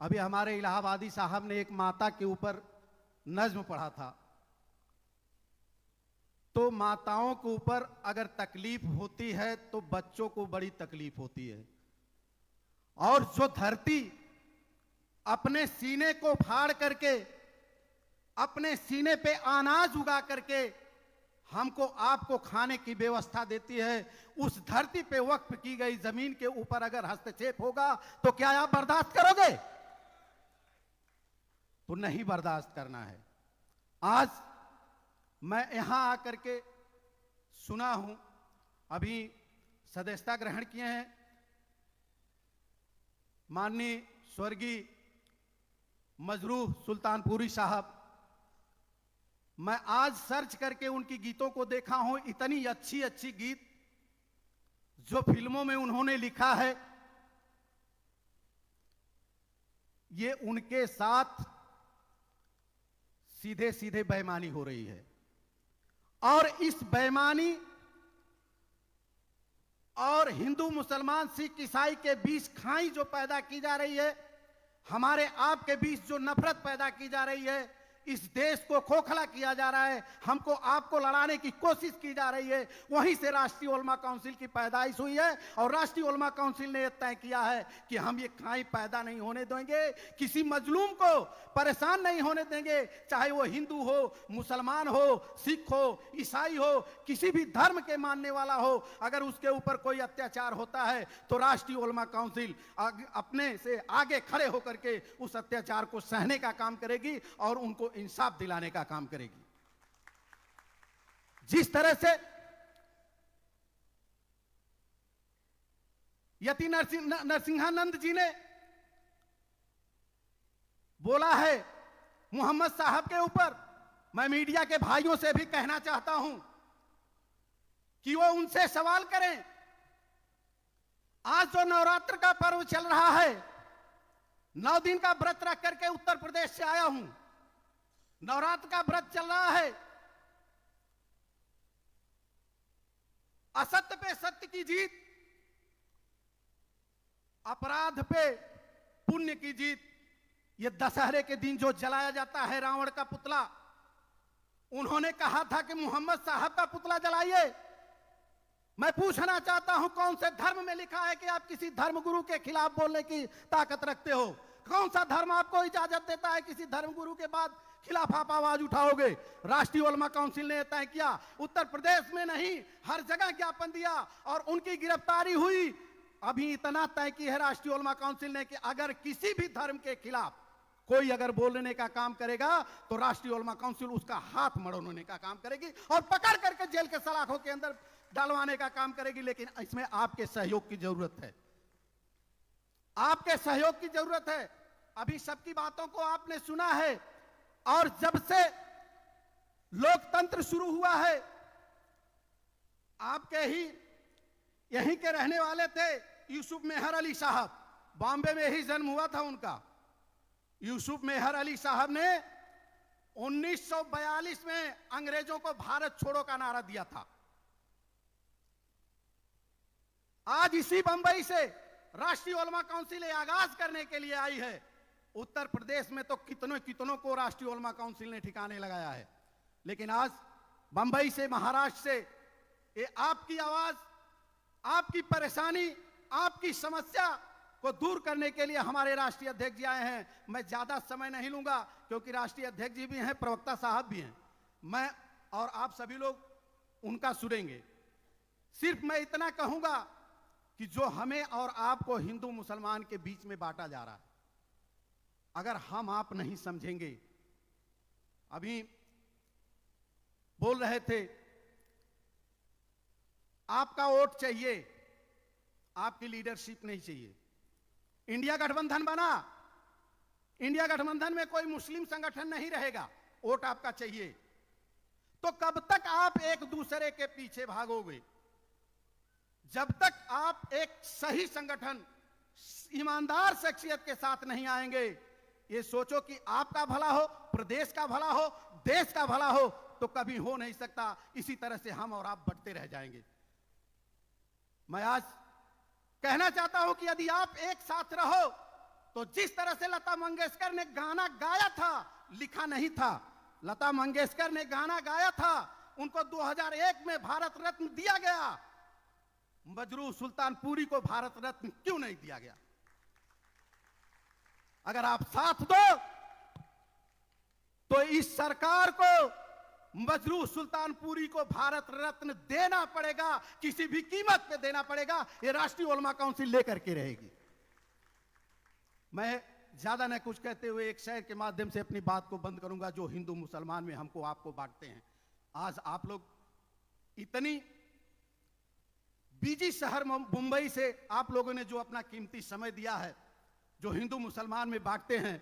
अभी हमारे इलाहाबादी साहब ने एक माता के ऊपर नज्म पढ़ा था। तो माताओं के ऊपर अगर तकलीफ होती है तो बच्चों को बड़ी तकलीफ होती है। और जो धरती अपने सीने को फाड़ करके, अपने सीने पे अनाज उगा करके हमको आपको खाने की व्यवस्था देती है, उस धरती पे वक्फ की गई जमीन के ऊपर अगर हस्तक्षेप होगा तो क्या आप बर्दाश्त करोगे? तो नहीं बर्दाश्त करना है। आज मैं यहां आकर के सुना हूं, अभी सदस्यता ग्रहण किए हैं माननीय स्वर्गीय मजरूह सुल्तानपुरी साहब। मैं आज सर्च करके उनकी गीतों को देखा हूं, इतनी अच्छी अच्छी गीत जो फिल्मों में उन्होंने लिखा है, ये उनके साथ सीधे सीधे बेईमानी हो रही है। और इस बेईमानी और हिंदू मुसलमान सिख ईसाई के बीच खाई जो पैदा की जा रही है, हमारे आपके बीच जो नफरत पैदा की जा रही है, इस देश को खोखला किया जा रहा है, हमको आपको लड़ाने की कोशिश की जा रही है। वहीं से राष्ट्रीय उलमा काउंसिल की पैदाइश हुई है और राष्ट्रीय उलमा काउंसिल ने यह तय किया है कि हम ये खाई पैदा नहीं होने देंगे, किसी मजलूम को परेशान नहीं होने देंगे, चाहे वो हिंदू हो, मुसलमान हो, सिख हो, ईसाई हो, किसी भी धर्म के मानने वाला हो। अगर उसके ऊपर कोई अत्याचार होता है तो राष्ट्रीय उलमा काउंसिल अपने से आगे खड़े होकर के उस अत्याचार को सहने का काम करेगी और उनको इंसाफ दिलाने का काम करेगी। जिस तरह से यति नरसिंहानंद जी ने बोला है मोहम्मद साहब के ऊपर, मैं मीडिया के भाइयों से भी कहना चाहता हूं कि वो उनसे सवाल करें। आज जो नवरात्र का पर्व चल रहा है, 9 दिन का व्रत रख करके उत्तर प्रदेश से आया हूं, नवरात्र का व्रत चल रहा है। असत्य पे सत्य की जीत, अपराध पे पुण्य की जीत। ये दशहरे के दिन जो जलाया जाता है रावण का पुतला, उन्होंने कहा था कि मोहम्मद साहब का पुतला जलाइए। मैं पूछना चाहता हूं, कौन से धर्म में लिखा है कि आप किसी धर्मगुरु के खिलाफ बोलने की ताकत रखते हो? कौन सा धर्म आपको इजाजत देता है किसी धर्मगुरु के बाद खिलाफ आप आवाज उठाओगे? राष्ट्रीय उलमा काउंसिल ने तय किया, उत्तर प्रदेश में नहीं हर जगह ज्ञापन दिया और उनकी गिरफ्तारी हुई। अभी इतना तय की है राष्ट्रीय उलमा काउंसिल ने कि अगर किसी भी धर्म के खिलाफ कोई अगर बोलने का काम करेगा तो राष्ट्रीय उलमा काउंसिल उसका हाथ मरोड़ने का काम करेगी और पकड़ करके जेल के सलाखों के अंदर डालवाने का काम करेगी। लेकिन इसमें आपके सहयोग की जरूरत है, आपके सहयोग की जरूरत है। अभी सबकी बातों को आपने सुना है और जब से लोकतंत्र शुरू हुआ है, आपके ही यहीं के रहने वाले थे यूसुफ मेहर अली साहब, बॉम्बे में ही जन्म हुआ था उनका। यूसुफ मेहर अली साहब ने 1942 में अंग्रेजों को भारत छोड़ो का नारा दिया था। आज इसी बंबई से राष्ट्रीय उलमा काउंसिल आगाज करने के लिए आई है। उत्तर प्रदेश में तो कितनों को राष्ट्रीय उलमा काउंसिल ने ठिकाने लगाया है, लेकिन आज बंबई से, महाराष्ट्र से ये आपकी आवाज, आपकी परेशानी, आपकी समस्या को दूर करने के लिए हमारे राष्ट्रीय अध्यक्ष जी आए हैं। मैं ज्यादा समय नहीं लूंगा क्योंकि राष्ट्रीय अध्यक्ष जी भी हैं, प्रवक्ता साहब भी हैं, मैं और आप सभी लोग उनका सुनेंगे। सिर्फ मैं इतना कहूंगा कि जो हमें और आपको हिंदू मुसलमान के बीच में बांटा जा रहा है, अगर हम आप नहीं समझेंगे। अभी बोल रहे थे आपका वोट चाहिए, आपकी लीडरशिप नहीं चाहिए। इंडिया गठबंधन बना, इंडिया गठबंधन में कोई मुस्लिम संगठन नहीं रहेगा, वोट आपका चाहिए। तो कब तक आप एक दूसरे के पीछे भागोगे? जब तक आप एक सही संगठन, ईमानदार शख्सियत के साथ नहीं आएंगे। ये सोचो कि आपका भला हो, प्रदेश का भला हो, देश का भला हो, तो कभी हो नहीं सकता। इसी तरह से हम और आप बढ़ते रह जाएंगे। मैं आज कहना चाहता हूं कि यदि आप एक साथ रहो तो जिस तरह से लता मंगेशकर ने गाना गाया था, लिखा नहीं था, लता मंगेशकर ने गाना गाया था, उनको 2001 में भारत रत्न दिया गया, मजरूह सुल्तानपुरी को भारत रत्न क्यों नहीं दिया गया? अगर आप साथ दो तो इस सरकार को मजरूह सुल्तानपुरी को भारत रत्न देना पड़ेगा, किसी भी कीमत पे देना पड़ेगा। ये राष्ट्रीय उलमा काउंसिल लेकर के रहेगी। मैं ज्यादा न कुछ कहते हुए एक शेर के माध्यम से अपनी बात को बंद करूंगा, जो हिंदू मुसलमान में हमको आपको बांटते हैं। आज आप लोग इतनी बीजी शहर मुंबई से आप लोगों ने जो अपना कीमती समय दिया है, जो हिंदू मुसलमान में बांटते हैं,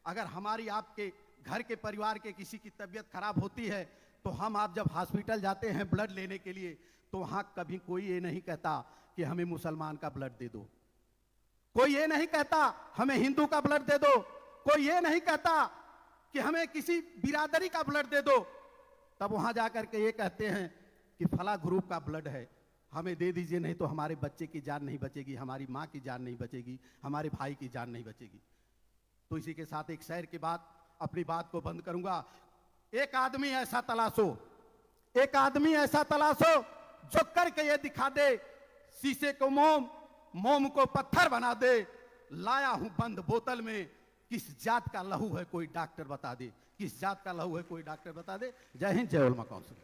अगर हमारी आपके घर के परिवार के किसी की तबीयत खराब होती है तो हम आप जब हॉस्पिटल जाते हैं ब्लड लेने के लिए, तो वहां कभी कोई ये नहीं कहता कि हमें मुसलमान का ब्लड दे दो, कोई ये नहीं कहता हमें हिंदू का ब्लड दे दो, कोई ये नहीं कहता कि हमें किसी बिरादरी का ब्लड दे दो। तब वहां जाकर के ये कहते हैं कि फला ग्रुप का ब्लड है, हमें दे दीजिए, नहीं तो हमारे बच्चे की जान नहीं बचेगी, हमारी माँ की जान नहीं बचेगी, हमारे भाई की जान नहीं बचेगी। तो इसी के साथ एक शेर के बाद अपनी बात को बंद करूंगा। एक आदमी ऐसा तलाशो, एक आदमी ऐसा तलाशो जो करके ये दिखा दे, शीशे को मोम, मोम को पत्थर बना दे, लाया हूं बंद बोतल में, किस जात का लहू है कोई डॉक्टर बता दे, किस जात का लहू है कोई डॉक्टर बता दे। जय हिंद, जय उलमा काउंसिल।